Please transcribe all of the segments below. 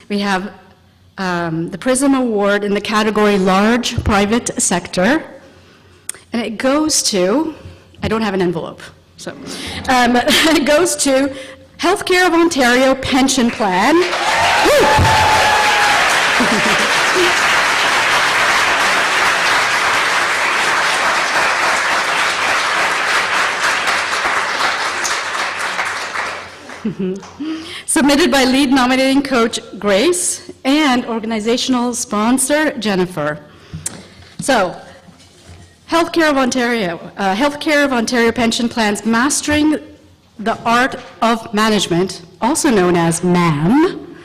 We have the PRISM Award in the category Large Private Sector, and it goes to, I don't have an envelope, so it goes to Healthcare of Ontario Pension Plan. Submitted by lead nominating coach Grace and organizational sponsor Jennifer. So, Healthcare of Ontario Pension Plans Mastering the Art of Management, also known as MAM.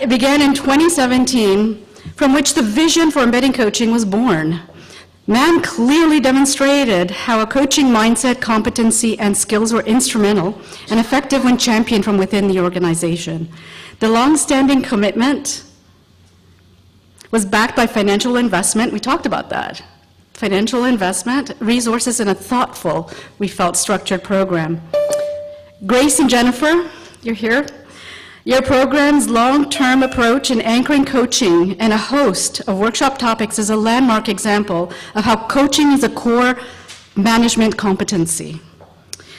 It began in 2017, from which the vision for embedding coaching was born. MAM clearly demonstrated how a coaching mindset, competency, and skills were instrumental and effective when championed from within the organization. The long-standing commitment was backed by financial investment. We talked about that. Financial investment, resources, and a thoughtful, we felt, structured program. Grace and Jennifer, you're here. Your program's long-term approach in anchoring coaching and a host of workshop topics is a landmark example of how coaching is a core management competency.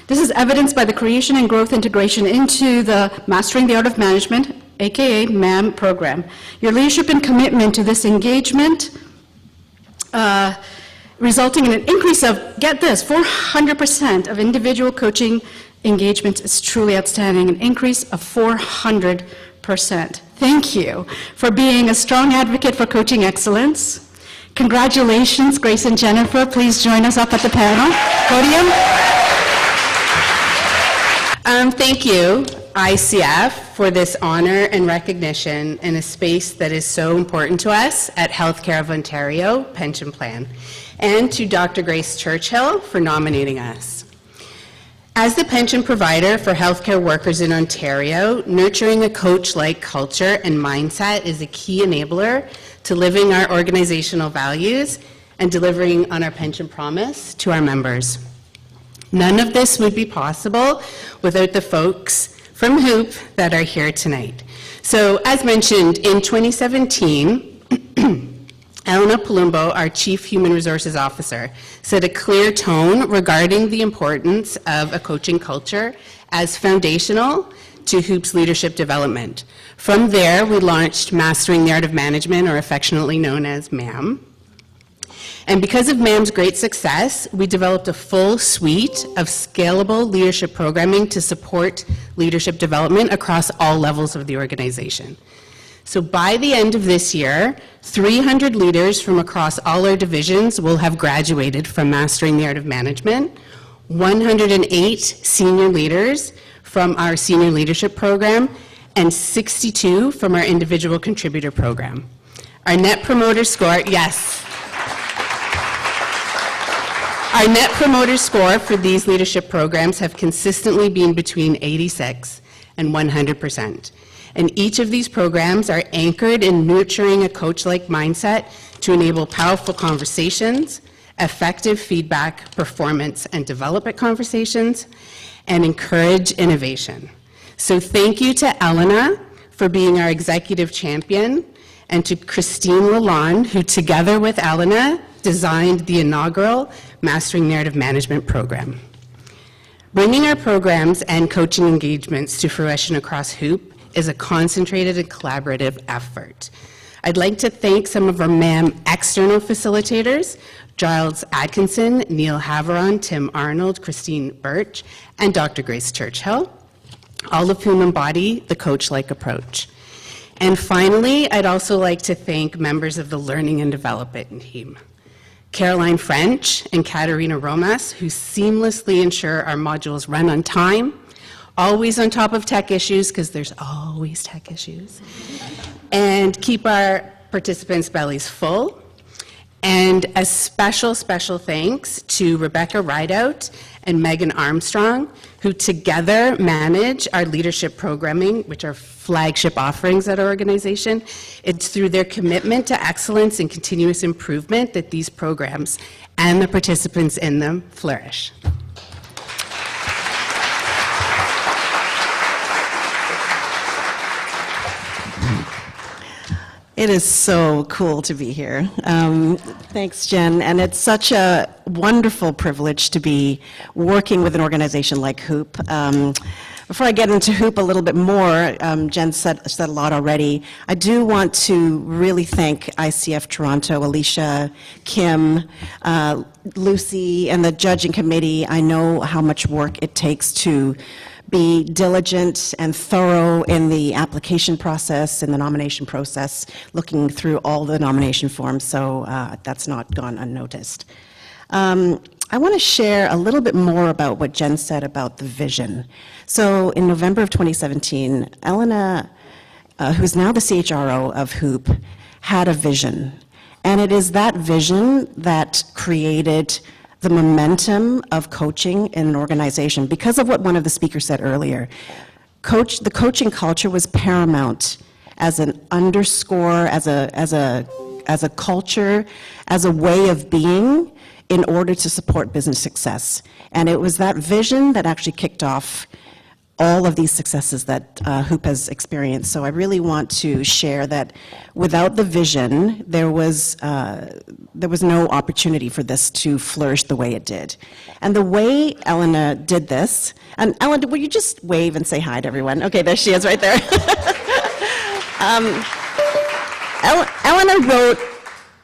This is evidenced by the creation and growth integration into the Mastering the Art of Management, aka MAM program. Your leadership and commitment to this engagement resulting in an increase of, get this, 400% of individual coaching engagement is truly outstanding, an increase of 400%. Thank you for being a strong advocate for coaching excellence. Congratulations, Grace and Jennifer. Please join us up at the panel. Podium. Thank you, ICF, for this honor and recognition in a space that is so important to us at Healthcare of Ontario Pension Plan, and to Dr. Grace Churchill for nominating us. As the pension provider for healthcare workers in Ontario, nurturing a coach-like culture and mindset is a key enabler to living our organizational values and delivering on our pension promise to our members. None of this would be possible without the folks from HOOPP that are here tonight. So, as mentioned, in 2017, Elena Palumbo, our Chief Human Resources Officer, set a clear tone regarding the importance of a coaching culture as foundational to HOOPP's leadership development. From there, we launched Mastering the Art of Management, or affectionately known as MAM. And because of MAM's great success, we developed a full suite of scalable leadership programming to support leadership development across all levels of the organization. So by the end of this year, 300 leaders from across all our divisions will have graduated from Mastering the Art of Management, 108 senior leaders from our senior leadership program, and 62 from our individual contributor program. Our net promoter score, yes. Our net promoter score for these leadership programs have consistently been between 86 and 100%. And each of these programs are anchored in nurturing a coach-like mindset to enable powerful conversations, effective feedback, performance, and development conversations, and encourage innovation. So thank you to Elena for being our executive champion, and to Christine Lalonde, who together with Elena designed the inaugural Mastering the Art of Management program. Bringing our programs and coaching engagements to fruition across HOOPP is a concentrated and collaborative effort. I'd like to thank some of our MAM external facilitators, Giles Atkinson, Neil Haveron, Tim Arnold, Christine Birch, and Dr. Grace Churchill, all of whom embody the coach-like approach. And finally, I'd also like to thank members of the Learning and Development team, Caroline French and Katerina Romas, who seamlessly ensure our modules run on time, always on top of tech issues, because there's always tech issues, and keep our participants' bellies full. And a special, special thanks to Rebecca Rideout and Megan Armstrong, who together manage our leadership programming, which are flagship offerings at our organization. It's through their commitment to excellence and continuous improvement that these programs and the participants in them flourish. It is so cool to be here. Thanks, Jen. And it's such a wonderful privilege to be working with an organization like HOOPP. Before I get into HOOPP a little bit more, Jen said a lot already. I do want to really thank ICF Toronto, Alicia, Kim, Lucy, and the judging committee. I know how much work it takes to be diligent and thorough in the application process, in the nomination process, looking through all the nomination forms, so that's not gone unnoticed. I want to share a little bit more about what Jen said about the vision. So in November of 2017, Elena, who's now the CHRO of HOOPP, had a vision. And it is that vision that created the momentum of coaching in an organization. Because of what one of the speakers said earlier, the coaching culture was paramount as an underscore, as a culture, as a way of being in order to support business success. And it was that vision that actually kicked off all of these successes that HOOPP has experienced. So I really want to share that without the vision, there was no opportunity for this to flourish the way it did. And the way Elena did this, and Ellen, will you just wave and say hi to everyone? Okay, there she is right there. Elena wrote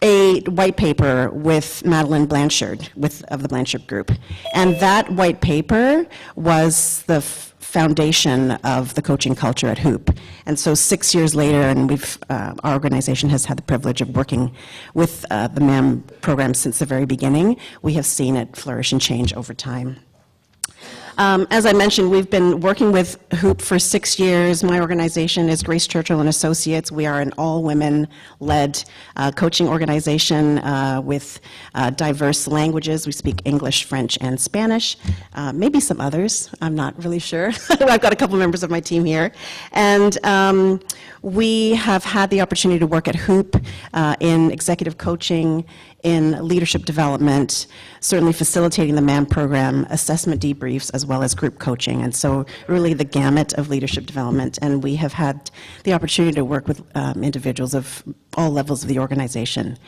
a white paper with Madeline Blanchard of the Blanchard Group. And that white paper was the foundation of the coaching culture at HOOPP. And so 6 years later, and our organization has had the privilege of working with the MAM program since the very beginning, we have seen it flourish and change over time. As I mentioned, we've been working with HOOPP for 6 years. My organization is Grace Churchill and Associates. We are an all-women-led coaching organization with diverse languages. We speak English, French, and Spanish. Maybe some others. I'm not really sure. I've got a couple members of my team here. And we have had the opportunity to work at HOOPP in executive coaching, in leadership development, certainly facilitating the MAM program, assessment debriefs, as well as group coaching. And so really the gamut of leadership development. And we have had the opportunity to work with individuals of all levels of the organization.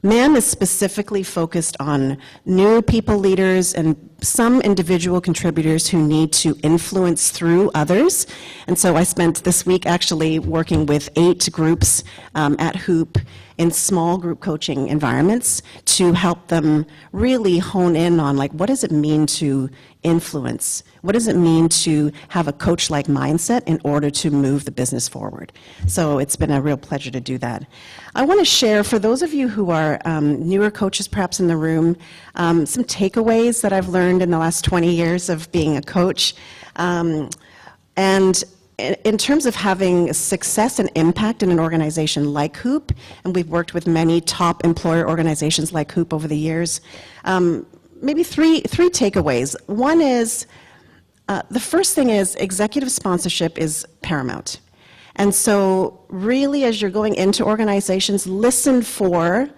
MAM is specifically focused on new people leaders and some individual contributors who need to influence through others. And so I spent this week actually working with 8 groups at HOOPP in small group coaching environments to help them really hone in on, like, what does it mean to influence? What does it mean to have a coach-like mindset in order to move the business forward? So it's been a real pleasure to do that. I want to share, for those of you who are newer coaches perhaps in the room, some takeaways that I've learned in the last 20 years of being a coach. And in terms of having success and impact in an organization like HOOPP, and we've worked with many top employer organizations like HOOPP over the years, maybe three takeaways. One is, the first thing is executive sponsorship is paramount. And so really, as you're going into organizations, listen for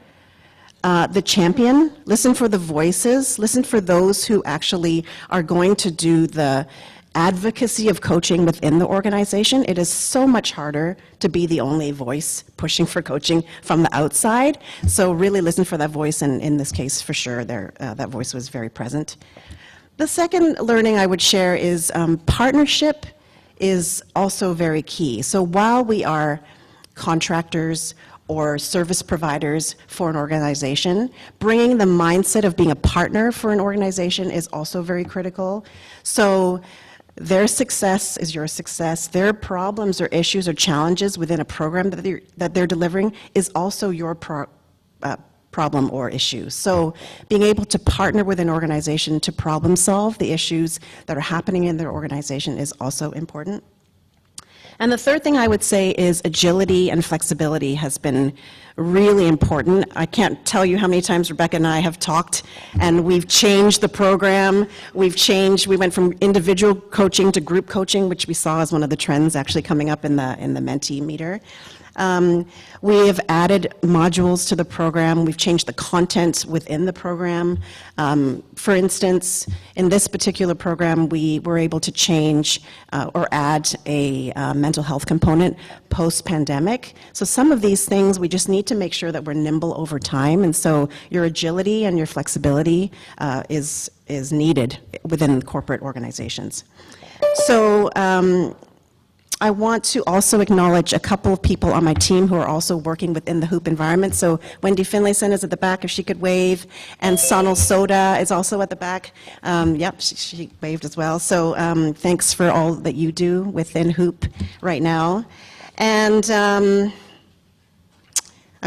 the champion, listen for the voices, listen for those who actually are going to do the advocacy of coaching within the organization. It is so much harder to be the only voice pushing for coaching from the outside. So really listen for that voice, and in this case, for sure, that voice was very present. The second learning I would share is partnership is also very key. So while we are contractors or service providers for an organization, bringing the mindset of being a partner for an organization is also very critical. So their success is your success. Their problems or issues or challenges within a program that they're delivering is also your problem or issue. So being able to partner with an organization to problem solve the issues that are happening in their organization is also important. And the third thing I would say is agility and flexibility has been really important. I can't tell you how many times Rebecca and I have talked, and we've changed the program. We went from individual coaching to group coaching, which we saw as one of the trends actually coming up in the mentee meter. We have added modules to the program. We've changed the content within the program. For instance, in this particular program, we were able to change or add a mental health component post-pandemic. So some of these things, we just need to make sure that we're nimble over time, and so your agility and your flexibility is needed within corporate organizations. So I want to also acknowledge a couple of people on my team who are also working within the HOOPP environment. So Wendy Finlayson is at the back, if she could wave, and Sonal Soda is also at the back. Yep, she waved as well. So thanks for all that you do within HOOPP right now. And I'm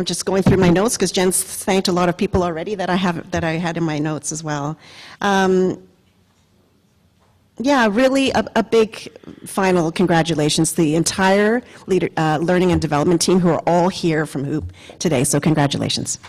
just going through my notes because Jen's thanked a lot of people already that I had in my notes as well. Yeah, really a big final congratulations to the entire learning and development team who are all here from HOOPP today, so congratulations.